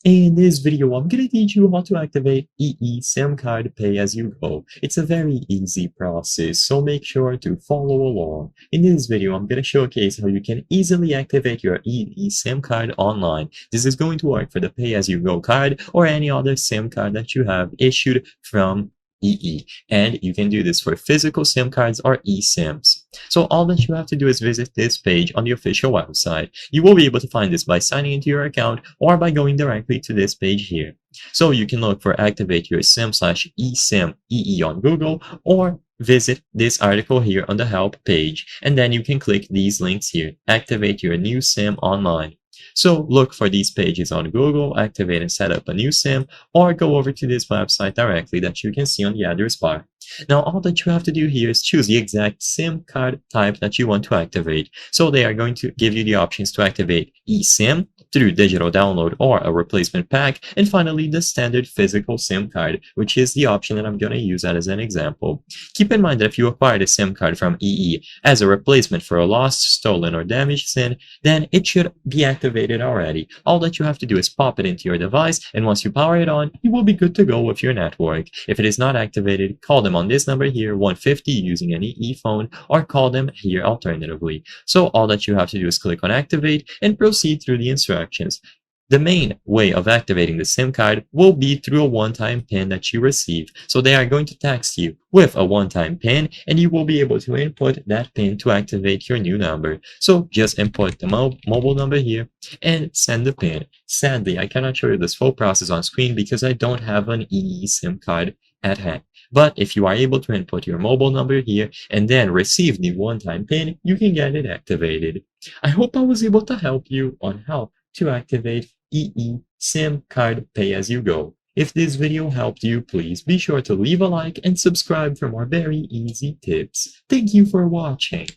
In this video, I'm going to teach you how to activate EE SIM card pay as you go. It's a very easy process, so make sure to follow along. In this video, I'm going to showcase how you can easily activate your EE SIM card online. This is going to work for the pay as you go card or any other SIM card that you have issued from EE. And you can do this for physical SIM cards or eSIMs. So all that you have to do is visit this page on the official website. You will be able to find this by signing into your account or by going directly to this page here. So you can look for activate your SIM/eSIM EE on Google or visit this article here on the help page. And then you can click these links here, activate your new SIM online. So look for these pages on Google, activate and set up a new SIM, or go over to this website directly that you can see on the address bar. Now all that you have to do here is choose the exact SIM card type that you want to activate. So they are going to give you the options to activate eSIM through digital download or a replacement pack, and finally the standard physical SIM card, which is the option that I'm going to use as an example. Keep in mind that if you acquired a SIM card from EE as a replacement for a lost, stolen, or damaged SIM, then it should be activated already. All that you have to do is pop it into your device, and once you power it on, you will be good to go with your network. If it is not activated, call them on this number here, 150, using an EE phone, or call them here alternatively. So all that you have to do is click on activate and proceed through the instructions. The main way of activating the SIM card will be through a one-time PIN that you receive. So they are going to text you with a one-time PIN, and you will be able to input that PIN to activate your new number. So just input the mobile number here and send the PIN. Sadly, I cannot show you this full process on screen because I don't have an EE SIM card at hand. But if you are able to input your mobile number here and then receive the one-time PIN, you can get it activated. I hope I was able to help you on how to activate EE SIM card pay as you go. If this video helped you, please be sure to leave a like and subscribe for more very easy tips. Thank you for watching.